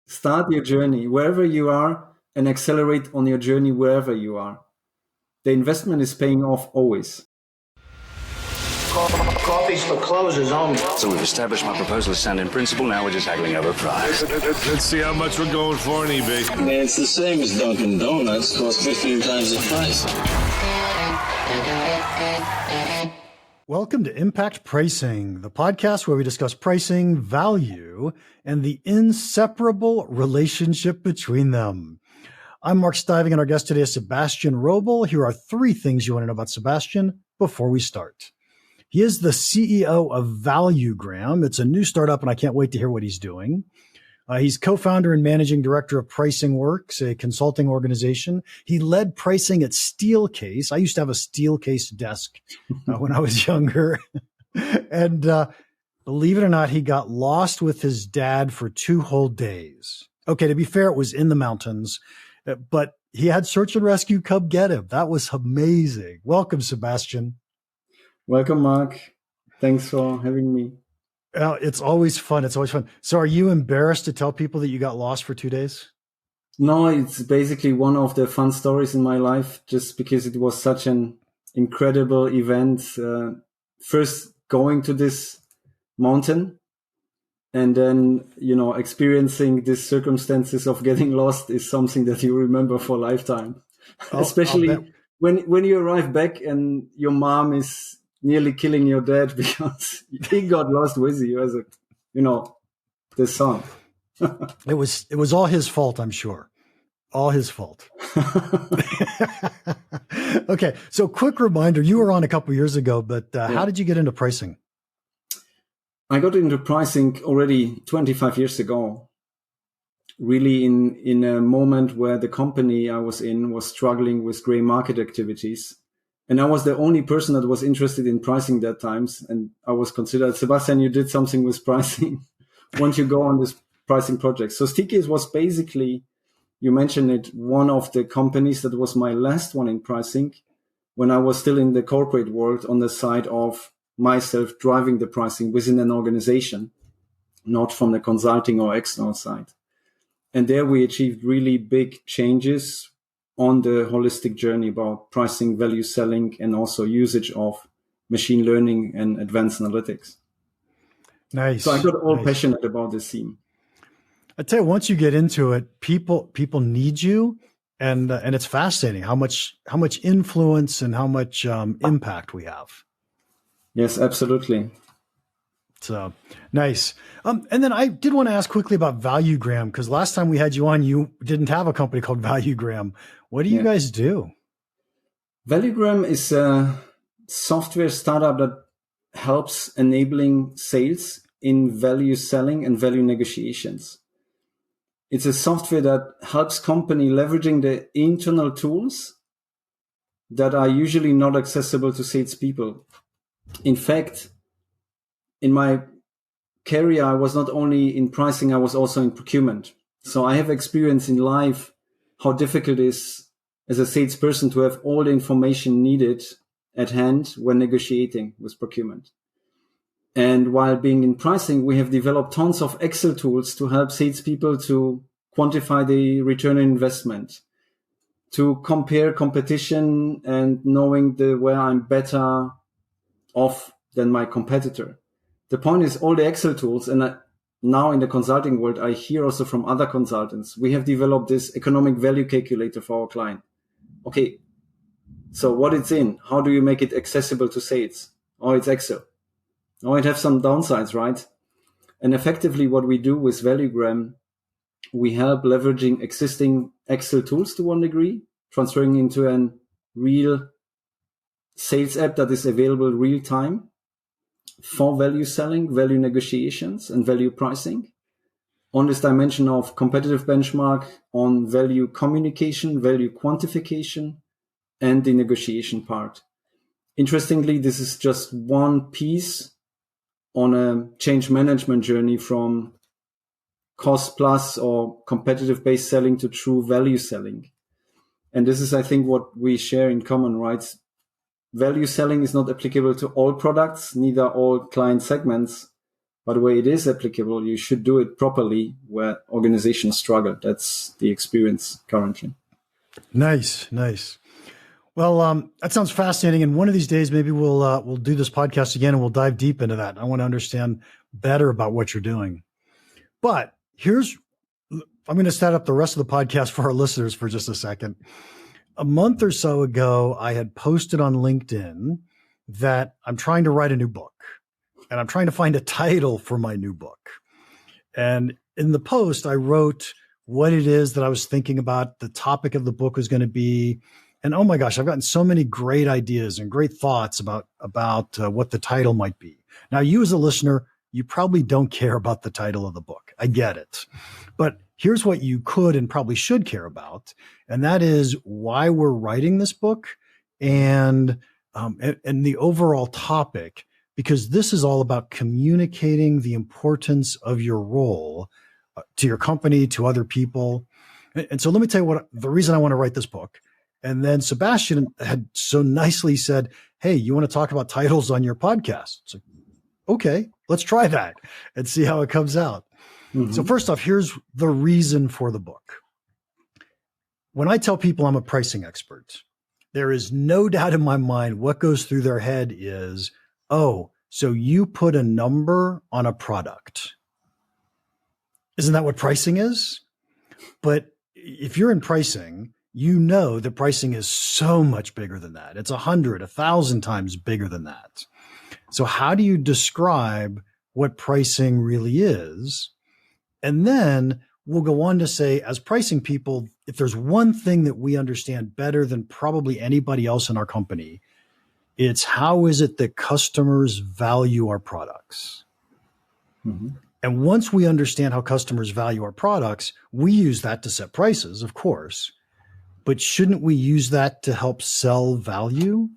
Start your journey wherever you are and accelerate on your journey wherever you are. The investment is paying off always. Coffee's for closers only. So we've established my proposal is sound in principle. Now we're just haggling over price. Let's see how much we're going for on eBay. Man, it's the same as Dunkin' Donuts. Costs 15 times the price. Welcome to Impact Pricing, the podcast where we discuss pricing, value, and the inseparable relationship between them. I'm Mark Stiving, and our guest today is Sebastian Wrobel. Here are 3 things you want to know about Sebastian before we start. He is the CEO of Valugram. It's a new startup, and I can't wait to hear what he's doing. He's co-founder and managing director of Pricing Works, a consulting organization. He led pricing at Steelcase. I used to have a Steelcase desk when I was younger. And believe it or not, he got lost with his dad for 2 whole days. Okay, to be fair, it was in the mountains, but he had search and rescue come get him. That was amazing. Welcome, Sebastian. Welcome, Mark. Thanks for having me. It's always fun. It's always fun. So are you embarrassed to tell people that you got lost for 2 days? No, it's basically one of the fun stories in my life, just because it was such an incredible event. First going to this mountain and then, experiencing these circumstances of getting lost is something that you remember for a lifetime. Especially when you arrive back and your mom is nearly killing your dad because he got lost with you as the son. It was all his fault, I'm sure. All his fault. Okay. So quick reminder, you were on a couple of years ago, but how did you get into pricing? I got into pricing already 25 years ago, really in a moment where the company I was in was struggling with gray market activities. And I was the only person that was interested in pricing that times. And I was considered, Sebastian, you did something with pricing. Once you go on this pricing project. So Steelcase was basically, you mentioned it, one of the companies that was my last one in pricing when I was still in the corporate world on the side of myself driving the pricing within an organization, not from the consulting or external side. And there we achieved really big changes on the holistic journey about pricing, value selling, and also usage of machine learning and advanced analytics. Nice. So I got all passionate about this theme. I tell you, once you get into it, people need you, and it's fascinating how much influence and how much impact we have. Yes, absolutely. So nice. And then I did want to ask quickly about Valugram, because last time we had you on, you didn't have a company called Valugram. What do you guys do? Valugram is a software startup that helps enabling sales in value selling and value negotiations. It's a software that helps company leveraging the internal tools that are usually not accessible to salespeople. In fact, in my career, I was not only in pricing, I was also in procurement. So I have experience in life how difficult it is as a salesperson to have all the information needed at hand when negotiating with procurement. And while being in pricing, we have developed tons of Excel tools to help salespeople to quantify the return on investment, to compare competition and knowing where I'm better off than my competitor. The point is all the Excel tools, and now in the consulting world, I hear also from other consultants, we have developed this economic value calculator for our client. Okay, so what it's in, how do you make it accessible to sales? Oh, it's Excel. Oh, it has some downsides, right? And effectively what we do with Valugram, we help leveraging existing Excel tools to one degree, transferring into a real sales app that is available real time for value selling, value negotiations, and value pricing. On this dimension of competitive benchmark, on value communication, value quantification, and the negotiation part. Interestingly, this is just one piece on a change management journey from cost plus or competitive based selling to true value selling. And this is, I think, what we share in common, right? Value selling is not applicable to all products, neither all client segments, But where it is applicable, you should do it properly where organizations struggle. That's the experience currently. Nice. Well, that sounds fascinating. And one of these days, maybe we'll do this podcast again and we'll dive deep into that. I want to understand better about what you're doing. But I'm going to set up the rest of the podcast for our listeners for just a second. A month or so ago, I had posted on LinkedIn that I'm trying to write a new book and I'm trying to find a title for my new book. And in the post, I wrote what it is that I was thinking about, the topic of the book was going to be. And oh my gosh, I've gotten so many great ideas and great thoughts about what the title might be. Now, you as a listener, you probably don't care about the title of the book. I get it. But here's what you could and probably should care about. And that is why we're writing this book and the overall topic, because this is all about communicating the importance of your role to your company, to other people. And so let me tell you what the reason I want to write this book. And then Sebastian had so nicely said, hey, you want to talk about titles on your podcast? It's like, okay, let's try that and see how it comes out. Mm-hmm. So first off, here's the reason for the book. When I tell people I'm a pricing expert, there is no doubt in my mind what goes through their head is, oh, so you put a number on a product. Isn't that what pricing is? But if you're in pricing, you know that pricing is so much bigger than that. It's 100, 1,000 times bigger than that. So how do you describe what pricing really is? And then we'll go on to say, as pricing people, if there's one thing that we understand better than probably anybody else in our company, it's how is it that customers value our products? Mm-hmm. And once we understand how customers value our products, we use that to set prices, of course. But shouldn't we use that to help sell value?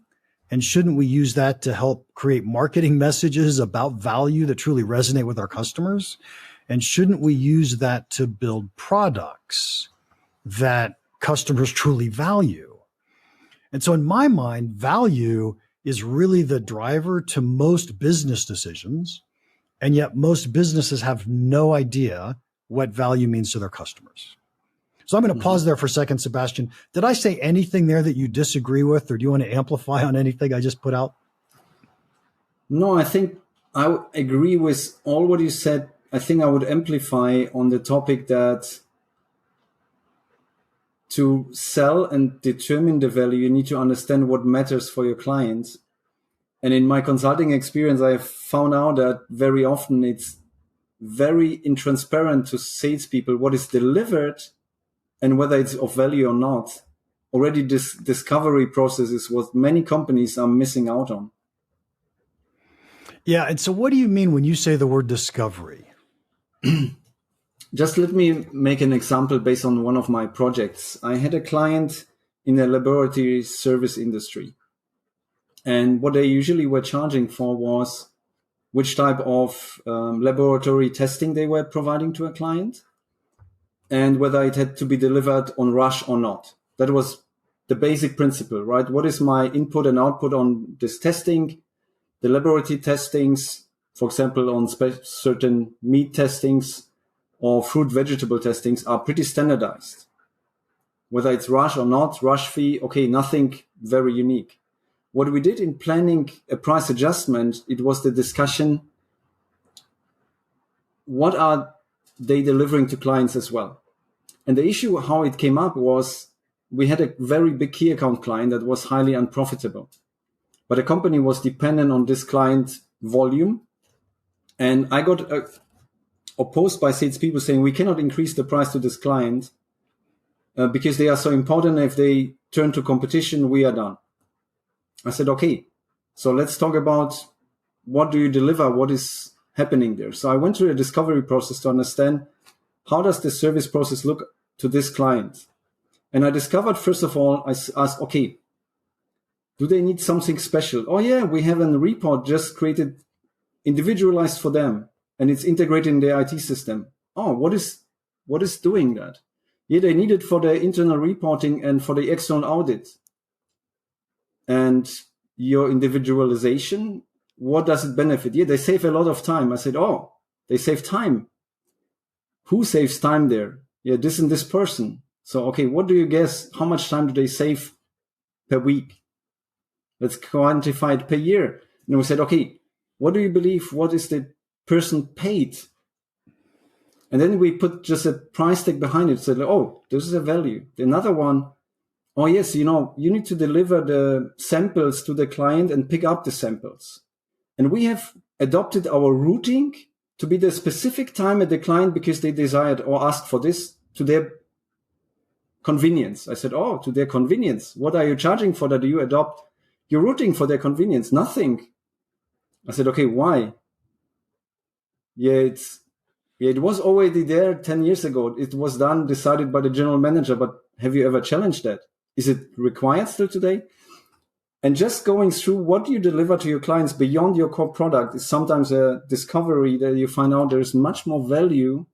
And shouldn't we use that to help create marketing messages about value that truly resonate with our customers? And shouldn't we use that to build products that customers truly value? And so in my mind, value is really the driver to most business decisions. And yet most businesses have no idea what value means to their customers. So I'm going to pause there for a second, Sebastian. Did I say anything there that you disagree with, or do you want to amplify on anything I just put out? No, I think I agree with all what you said. I think I would amplify on the topic that to sell and determine the value, you need to understand what matters for your clients. And in my consulting experience, I have found out that very often it's very intransparent to salespeople what is delivered and whether it's of value or not. Already this discovery process is what many companies are missing out on. Yeah. And so what do you mean when you say the word discovery? Just let me make an example based on one of my projects. I had a client in the laboratory service industry. And what they usually were charging for was which type of laboratory testing they were providing to a client, and whether it had to be delivered on rush or not. That was the basic principle, right? What is my input and output on this testing? The laboratory testings, for example, on certain meat testings or fruit vegetable testings are pretty standardized. Whether it's rush or not, rush fee, okay, nothing very unique. What we did in planning a price adjustment, it was the discussion, what are they delivering to clients as well? And the issue, how it came up was we had a very big key account client that was highly unprofitable. But the company was dependent on this client volume. And I got opposed by salespeople saying, we cannot increase the price to this client because they are so important. If they turn to competition, we are done. I said, okay, so let's talk about what do you deliver? What is happening there? So I went through a discovery process to understand how does the service process look to this client? And I discovered, first of all, I asked, okay, do they need something special? Oh yeah, we have a report just created, individualized for them, and it's integrated in their IT system. Oh, what is doing that? Yeah, they need it for their internal reporting and for the external audit. And your individualization, what does it benefit? Yeah, they save a lot of time. I said, oh, They save time. Who saves time there? Yeah, this and this person. So, okay, what do you guess? How much time do they save per week? Let's quantify it per year. And we said, okay, what do you believe? What is the person paid? And then we put just a price tag behind it. Said, oh, this is a value. Another one, oh yes, you need to deliver the samples to the client and pick up the samples. And we have adopted our routing to be the specific time at the client because they desired or asked for this to their convenience. I said, oh, to their convenience. What are you charging for that? Do you adopt your routing for their convenience? Nothing. I said, okay, why? It was already there 10 years ago. It was decided by the general manager, but have you ever challenged that? Is it required still today? And just going through what you deliver to your clients beyond your core product is sometimes a discovery that you find out there is much more value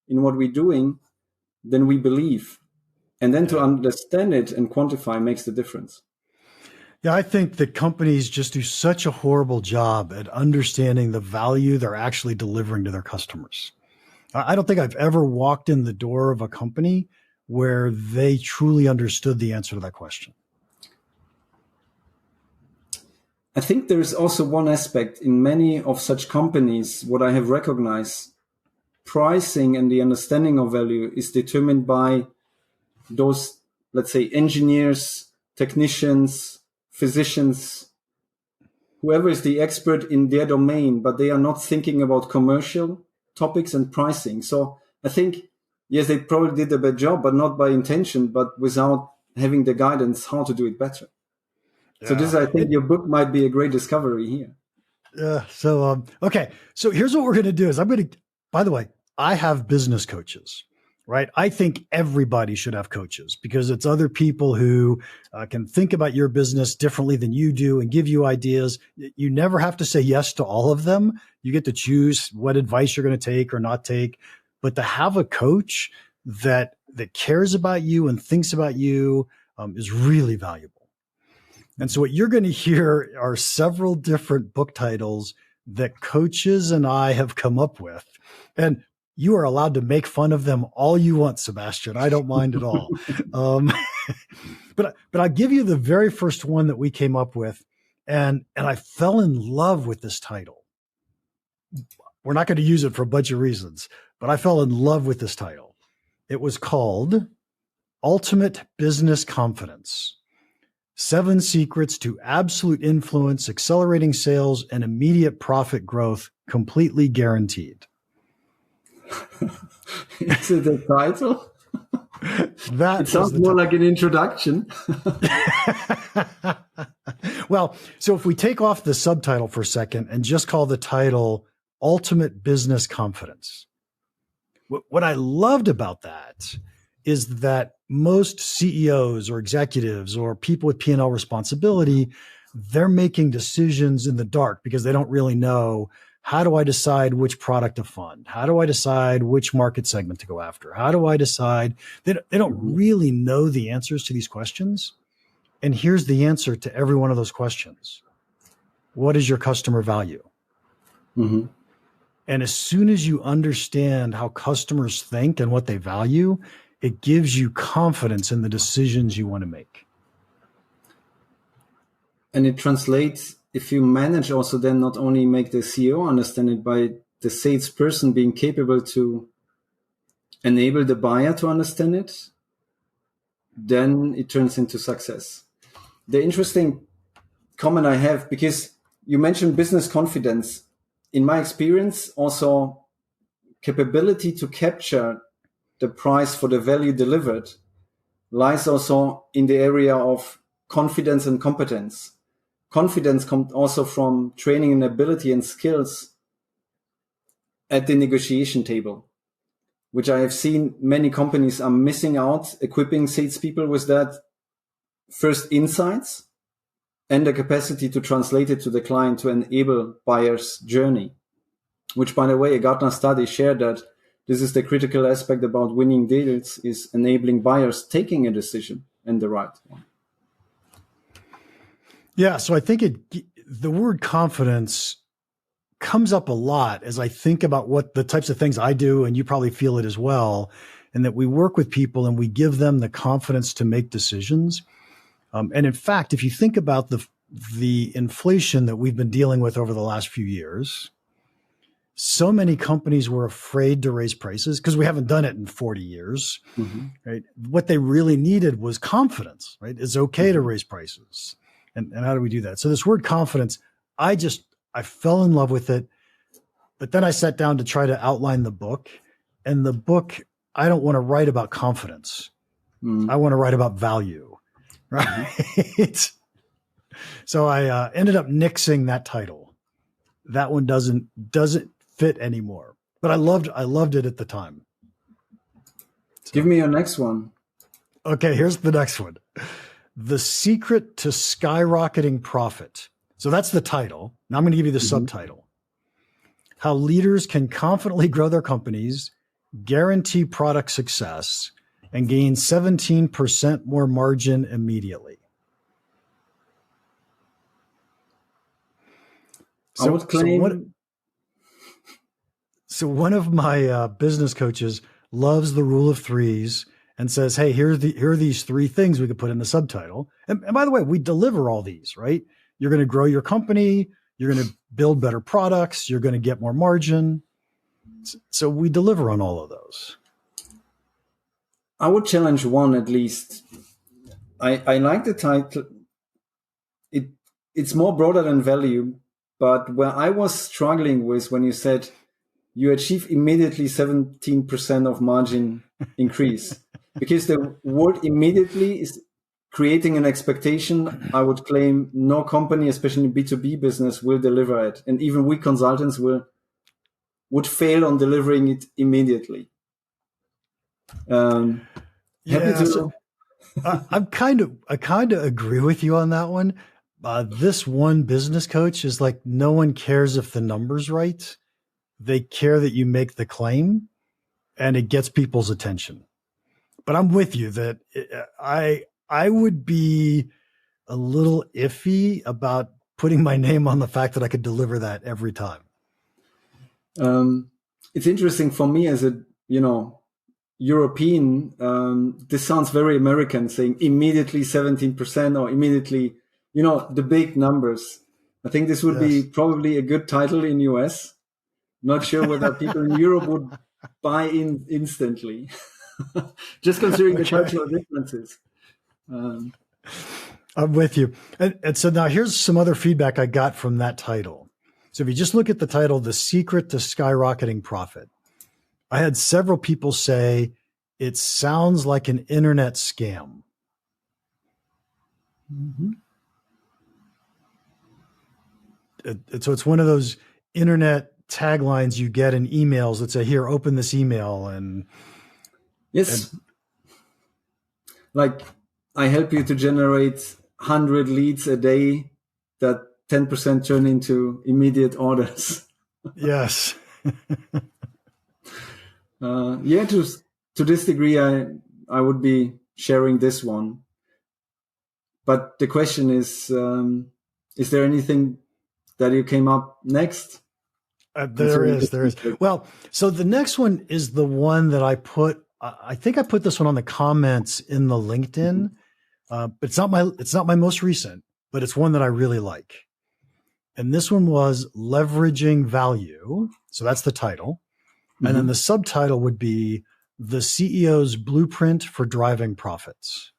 in what we're doing than we believe. And then to understand it and quantify makes the difference. Yeah, I think that companies just do such a horrible job at understanding the value they're actually delivering to their customers. I don't think I've ever walked in the door of a company where they truly understood the answer to that question. I think there is also one aspect in many of such companies, what I have recognized, pricing and the understanding of value is determined by those, let's say, engineers, technicians, physicians, whoever is the expert in their domain, but they are not thinking about commercial topics and pricing. So I think, yes, they probably did a bad job, but not by intention, but without having the guidance how to do it better. Yeah. So this, I think your book might be a great discovery here. Okay. So here's what we're going to do is by the way, I have business coaches, right? I think everybody should have coaches because it's other people who can think about your business differently than you do and give you ideas. You never have to say yes to all of them. You get to choose what advice you're going to take or not take. But to have a coach that cares about you and thinks about you is really valuable. And so what you're going to hear are several different book titles that coaches and I have come up with. And you are allowed to make fun of them all you want, Sebastian. I don't mind at all. But I'll give you the very first one that we came up with. And I fell in love with this title. We're not going to use it for a bunch of reasons, but I fell in love with this title. It was called Ultimate Business Confidence: 7 Secrets to Absolute Influence, Accelerating Sales, and Immediate Profit Growth, Completely Guaranteed. Is it a title? That it sounds more like an introduction. Well, so if we take off the subtitle for a second and just call the title Ultimate Business Confidence, what I loved about that is that most CEOs or executives or people with P&L responsibility, they're making decisions in the dark because they don't really know, how do I decide which product to fund? How do I decide which market segment to go after? How do I decide? They don't really know the answers to these questions. And here's the answer to every one of those questions. What is your customer value? Mm-hmm. And as soon as you understand how customers think and what they value, it gives you confidence in the decisions you want to make. And it translates, if you manage also then not only make the CEO understand it, by the salesperson being capable to enable the buyer to understand it, then it turns into success. The interesting comment I have, because you mentioned business confidence, in my experience, also capability to capture the price for the value delivered lies also in the area of confidence and competence. Confidence comes also from training and ability and skills at the negotiation table, which I have seen many companies are missing out, equipping salespeople with that first insights and the capacity to translate it to the client to enable buyer's journey, which, by the way, a Gartner study shared that this is the critical aspect about winning deals, is enabling buyers taking a decision and the right one. Yeah, so I think the word confidence comes up a lot as I think about what the types of things I do, and you probably feel it as well, and that we work with people and we give them the confidence to make decisions. And in fact, if you think about the inflation that we've been dealing with over the last few years, so many companies were afraid to raise prices because we haven't done it in 40 years, right? What they really needed was confidence, right? It's okay to raise prices. And how do we do that? So this word confidence, I fell in love with it, but then I sat down to try to outline the book, and the book, I don't want to write about confidence. I want to write about value, right? So I ended up nixing that title. That one doesn't fit anymore, but I loved it at the time. So, give me your next one. Okay, here's the next one. The Secret to Skyrocketing Profit. So that's the title. Now I'm going to give you the subtitle. How leaders can confidently grow their companies, guarantee product success, and gain 17% more margin immediately. I would claim. So one of my business coaches loves the rule of threes and says, hey, here are these three things we could put in the subtitle. And by the way, we deliver all these, right? You're going to grow your company. You're going to build better products. You're going to get more margin. So we deliver on all of those. I would challenge one at least. I like the title. It's more broader than value, but where I was struggling with when you said you achieve immediately 17% of margin increase, because the word immediately is creating an expectation. I would claim no company, especially in B2B business, will deliver it. And even we consultants would fail on delivering it immediately. I kind of agree with you on that one. This one business coach is like, no one cares if the number's right. They care that you make the claim and it gets people's attention. But I'm with you that I would be a little iffy about putting my name on the fact that I could deliver that every time. It's interesting for me as a, European, this sounds very American, saying immediately 17% or immediately, the big numbers. I think this would be probably a good title in US. Not sure whether people in Europe would buy in instantly, just considering the cultural differences. I'm with you. And so now here's some other feedback I got from that title. So if you just look at the title, The Secret to Skyrocketing Profit, I had several people say it sounds like an internet scam. So it's one of those internet taglines you get in emails that say, here, open this email. And yes, like I help you to generate 100 leads a day that 10% turn into immediate orders. Yes. To this degree, I would be sharing this one. But the question is there anything that you came up next? There is. Well, so the next one is the one that I put. I think I put this one on the comments in the LinkedIn. But it's not my most recent, but it's one that I really like. And this one was Leveraging Value. So that's the title. And then the subtitle would be The CEO's Blueprint for Driving Profits.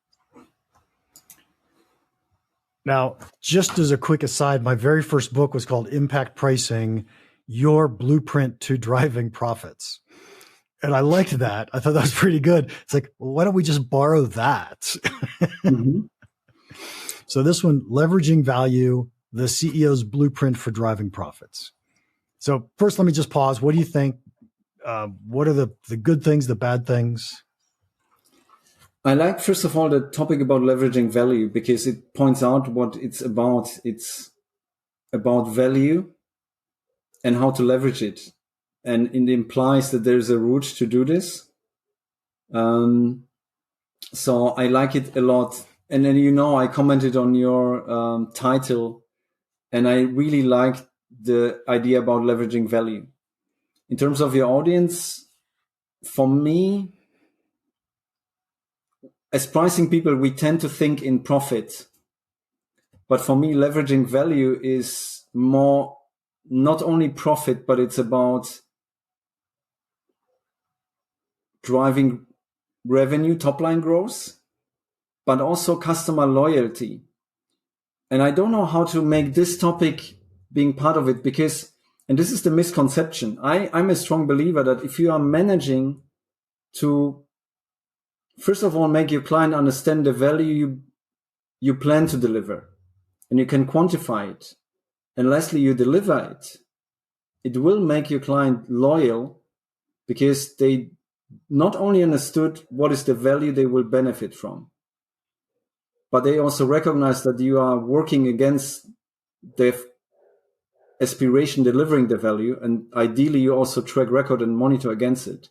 Now, just as a quick aside, my very first book was called Impact Pricing, Your Blueprint to Driving Profits. And I liked that. I thought that was pretty good. It's like, well, why don't we just borrow that? So this one, Leveraging Value, the CEO's Blueprint for Driving Profits. So first, let me just pause. What do you think? What are the good things, the bad things? I like, first of all, the topic about leveraging value because it points out what it's about. It's about value and how to leverage it. And it implies that there's a route to do this. So I like it a lot. And then, I commented on your title, and I really liked the idea about leveraging value. In terms of your audience, for me, as pricing people, we tend to think in profit. But for me, leveraging value is more not only profit, but it's about driving revenue, top line growth, but also customer loyalty. And I don't know how to make this topic being part of it because, and this is the misconception, I'm a strong believer that if you are managing to, first of all, make your client understand the value you plan to deliver, and you can quantify it, and lastly, you deliver it, it will make your client loyal because they not only understood what is the value they will benefit from, but they also recognize that you are working against the aspiration delivering the value, and ideally you also track record and monitor against it.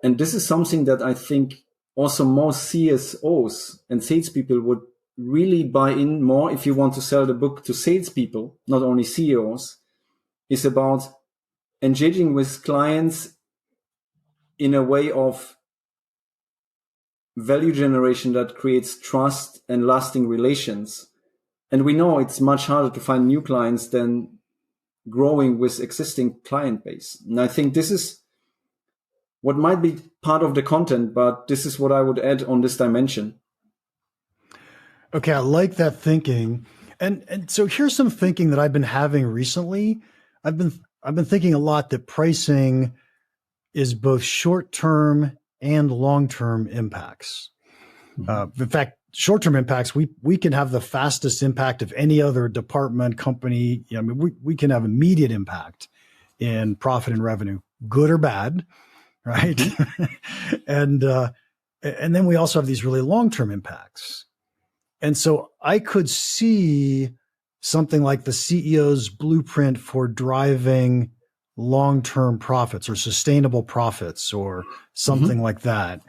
And this is something that I think also most CSOs and salespeople would really buy in more if you want to sell the book to salespeople, not only CEOs, is about engaging with clients in a way of value generation that creates trust and lasting relations. And we know it's much harder to find new clients than growing with existing client base. And I think this is what might be part of the content, but this is what I would add on this dimension. Okay, I like that thinking. And so here's some thinking that I've been having recently. I've been thinking a lot that pricing is both short-term and long-term impacts. In fact, short-term impacts, we can have the fastest impact of any other department, company. I mean, we can have immediate impact in profit and revenue, good or bad, right? Mm-hmm. And then we also have these really long-term impacts. And so I could see something like the CEO's blueprint for driving long-term profits or sustainable profits or something like that.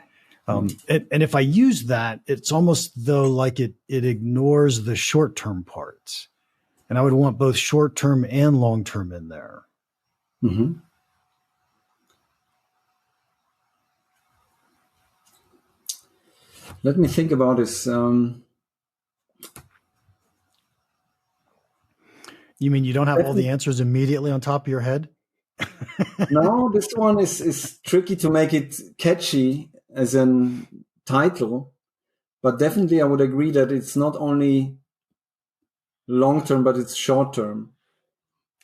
And if I use that, it's almost though like it ignores the short-term parts. And I would want both short-term and long-term in there. Mm-hmm. Let me think about this. You mean you don't have all the answers immediately on top of your head? No, this one is tricky to make it catchy as a title, but definitely I would agree that it's not only long-term, but it's short-term.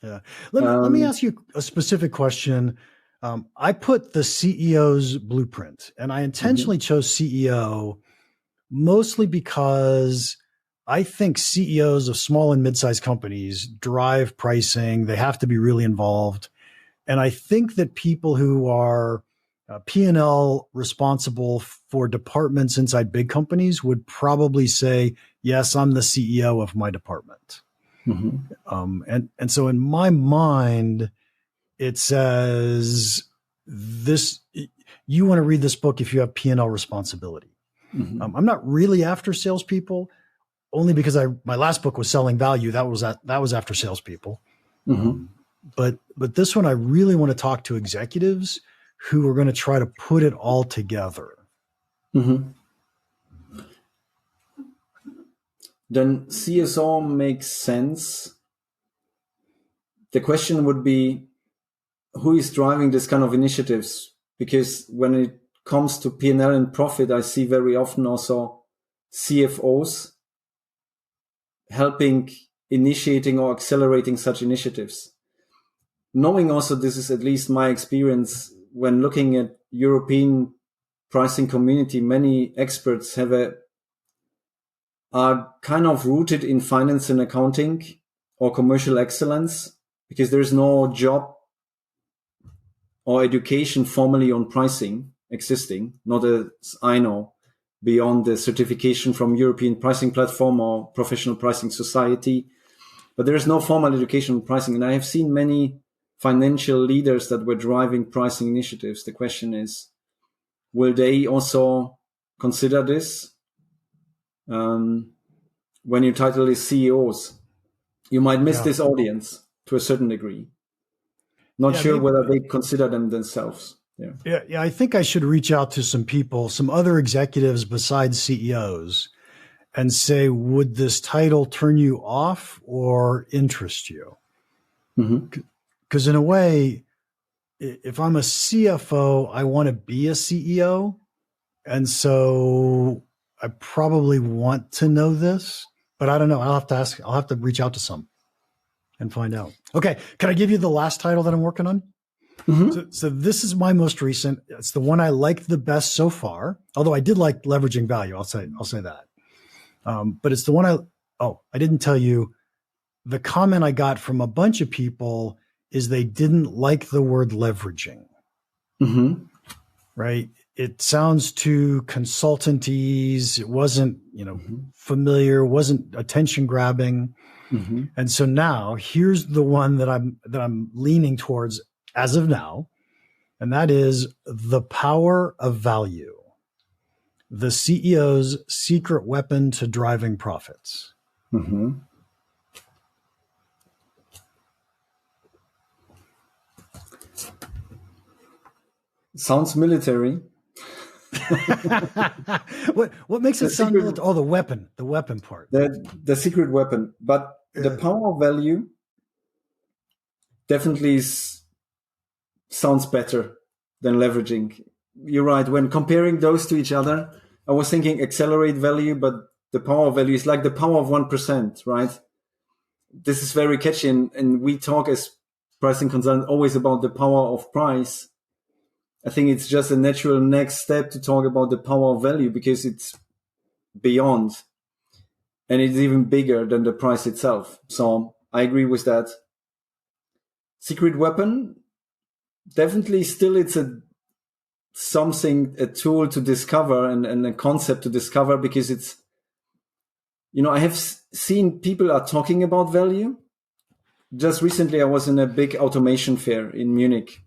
Yeah. Let me ask you a specific question. I put the CEO's blueprint, and I intentionally chose CEO mostly because I think CEOs of small and mid-sized companies drive pricing. They have to be really involved. And I think that people who are P&L responsible for departments inside big companies would probably say, yes, I'm the CEO of my department. Mm-hmm. And so in my mind, it says this, you want to read this book if you have P&L responsibility. Mm-hmm. I'm not really after salespeople, only because my last book was Selling Value. That was after salespeople. Mm-hmm. But this one, I really want to talk to executives who are going to try to put it all together. Mm-hmm. Then CSO makes sense. The question would be, who is driving this kind of initiatives? Because when it comes to P&L and profit, I see very often also CFOs helping, initiating or accelerating such initiatives. Knowing also, this is at least my experience when looking at European pricing community, many experts are kind of rooted in finance and accounting or commercial excellence, because there is no job or education formally on pricing existing, not as I know, beyond the certification from European Pricing Platform or Professional Pricing Society. But there is no formal education on pricing. And I have seen many financial leaders that were driving pricing initiatives. The question is, will they also consider this? When your title is CEOs, you might miss this audience. to a certain degree. Not sure whether they consider them themselves. Yeah. I think I should reach out to some people, some other executives besides CEOs, and say, would this title turn you off or interest you? Because in a way, if I'm a CFO, I want to be a CEO. And so I probably want to know this, but I don't know. I'll have to reach out to some and find out. Okay. Can I give you the last title that I'm working on? So this is my most recent. It's the one I liked the best so far. Although I did like leveraging value. I'll say that. But it's the one I didn't tell you. The comment I got from a bunch of people is they didn't like the word leveraging. Right. It sounds too consultantese. It wasn't, familiar, wasn't attention grabbing. And so now here's the one that I'm leaning towards as of now, and that is the power of value, the CEO's secret weapon to driving profits. Sounds military. What makes it sound military? Oh, the weapon part. The secret weapon. But the power of value definitely sounds better than leveraging. You're right. When comparing those to each other, I was thinking accelerate value, but the power of value is like the power of 1%, right? This is very catchy. And we talk as pricing consultants always about the power of price. I think it's just a natural next step to talk about the power of value because it's beyond and it's even bigger than the price itself. So I agree with that. Secret weapon, definitely still it's a tool to discover and a concept to discover because it's, I have seen people are talking about value. Just recently, I was in a big automation fair in Munich,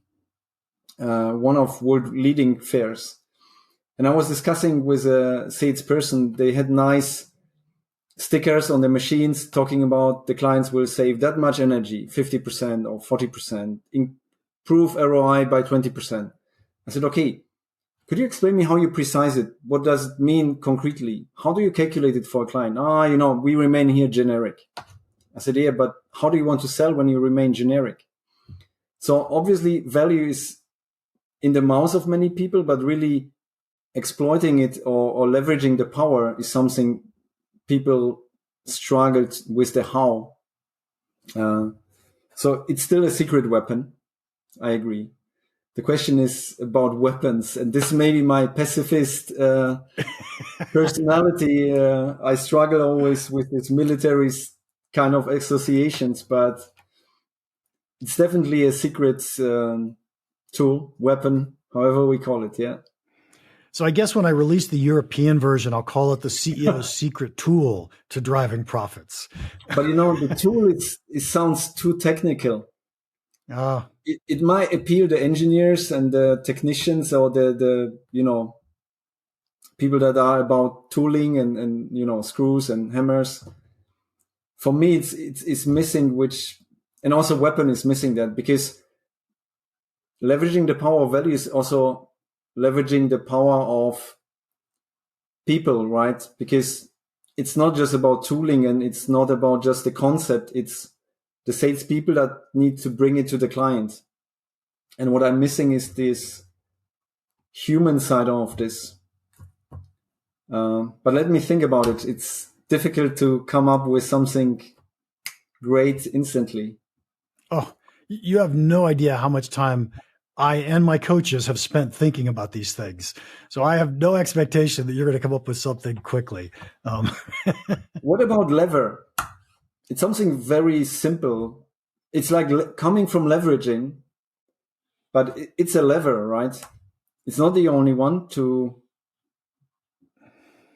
one of world leading fairs. And I was discussing with a salesperson. They had nice stickers on the machines talking about the clients will save that much energy, 50% or 40%, improve ROI by 20%. I said, okay, could you explain me how you precise it? What does it mean concretely? How do you calculate it for a client? We remain here generic. I said, yeah, but how do you want to sell when you remain generic? So obviously value is in the mouths of many people, but really exploiting it or leveraging the power is something people struggled with the how. So it's still a secret weapon. I agree. The question is about weapons, and this may be my pacifist personality. I struggle always with this military kind of associations, but it's definitely a secret tool, weapon, however we call it. Yeah. So I guess when I release the European version, I'll call it the CEO's secret tool to driving profits. But the tool it sounds too technical. It might appeal to engineers and the technicians or the people that are about tooling and screws and hammers. For me, it's missing and also weapon is missing that because leveraging the power of value is also leveraging the power of people, right? Because it's not just about tooling and it's not about just the concept. It's the salespeople that need to bring it to the client. And what I'm missing is this human side of this. But let me think about it. It's difficult to come up with something great instantly. Oh, you have no idea how much time I and my coaches have spent thinking about these things. So I have no expectation that you're going to come up with something quickly. What about lever? It's something very simple. It's like coming from leveraging, but it's a lever, right? It's not the only one to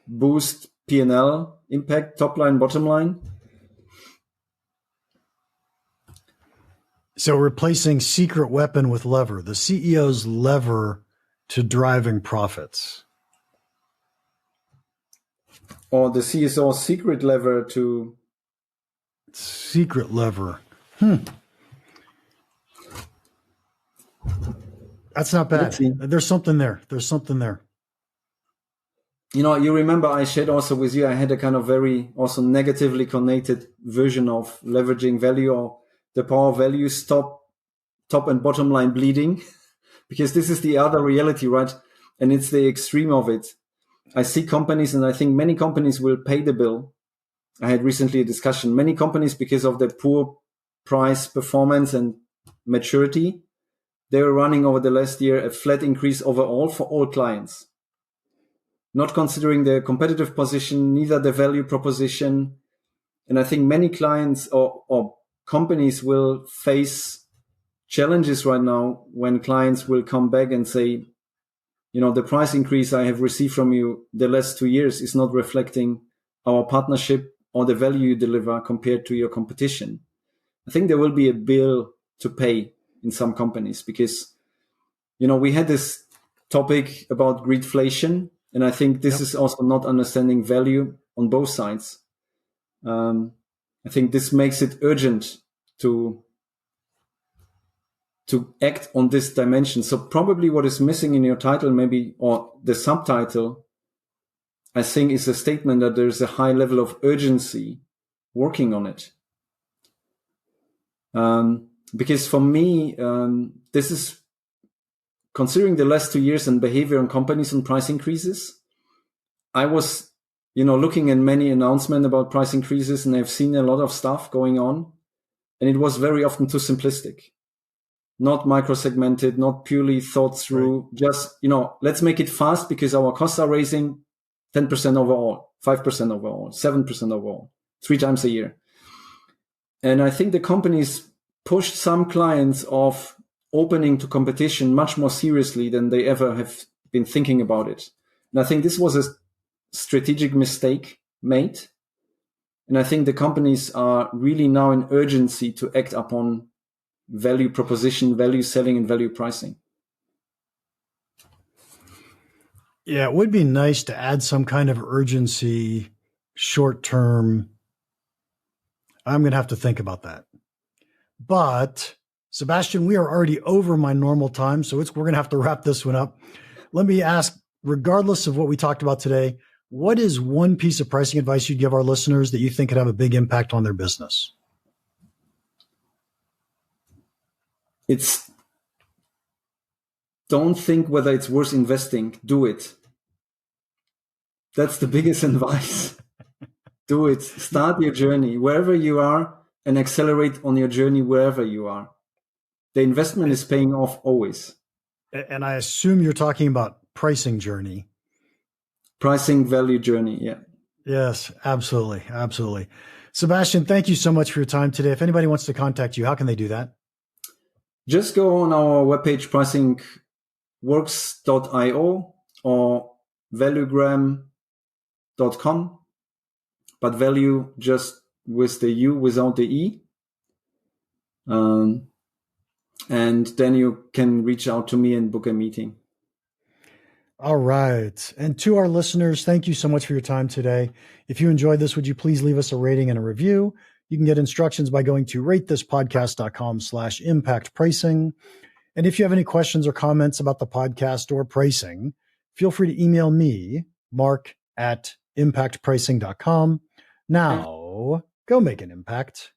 boost P&L impact, top line, bottom line. So replacing secret weapon with lever, the CEO's lever to driving profits. Or the CSO's secret lever to... Secret lever. That's not bad. There's something there. You remember I shared also with you, I had a kind of very also negatively connotated version of leveraging value, or the power of value, stop top and bottom line bleeding, because this is the other reality, right? And it's the extreme of it. I see companies, and I think many companies will pay the bill. I had recently a discussion. Many companies, because of their poor price performance and maturity, they were running over the last year a flat increase overall for all clients, not considering their competitive position, neither the value proposition. And I think many clients or companies will face challenges right now when clients will come back and say, the price increase I have received from you the last 2 years is not reflecting our partnership or the value you deliver compared to your competition. I think there will be a bill to pay in some companies because, we had this topic about greedflation, and I think this is also not understanding value on both sides. I think this makes it urgent to act on this dimension. So probably what is missing in your title, maybe, or the subtitle, I think, is a statement that there's a high level of urgency working on it. Because for me, this is considering the last 2 years and behavior on companies on price increases. I was, looking at many announcements about price increases, and I've seen a lot of stuff going on, and it was very often too simplistic. Not micro-segmented, not purely thought through, right. Just, let's make it fast because our costs are raising 10% overall, 5% overall, 7% overall, 3 times a year. And I think the companies pushed some clients off opening to competition much more seriously than they ever have been thinking about it. And I think this was a strategic mistake made. And I think the companies are really now in urgency to act upon value proposition, value selling, and value pricing. Yeah, it would be nice to add some kind of urgency, short term. I'm going to have to think about that. But Sebastian, we are already over my normal time, so we're going to have to wrap this one up. Let me ask, regardless of what we talked about today, what is one piece of pricing advice you'd give our listeners that you think could have a big impact on their business? Don't think whether it's worth investing. Do it. That's the biggest advice. Do it. Start your journey wherever you are and accelerate on your journey wherever you are. The investment is paying off always. And I assume you're talking about pricing journey. Pricing value journey, yeah. Yes, absolutely. Absolutely. Sebastian, thank you so much for your time today. If anybody wants to contact you, how can they do that? Just go on our webpage, pricingworks.io or valugram.com, but value just with the U without the E. And then you can reach out to me and book a meeting. All right. And to our listeners, thank you so much for your time today. If you enjoyed this, would you please leave us a rating and a review? You can get instructions by going to ratethispodcast.com/impact pricing. And if you have any questions or comments about the podcast or pricing, feel free to email me, mark@impactpricing.com. Now, go make an impact.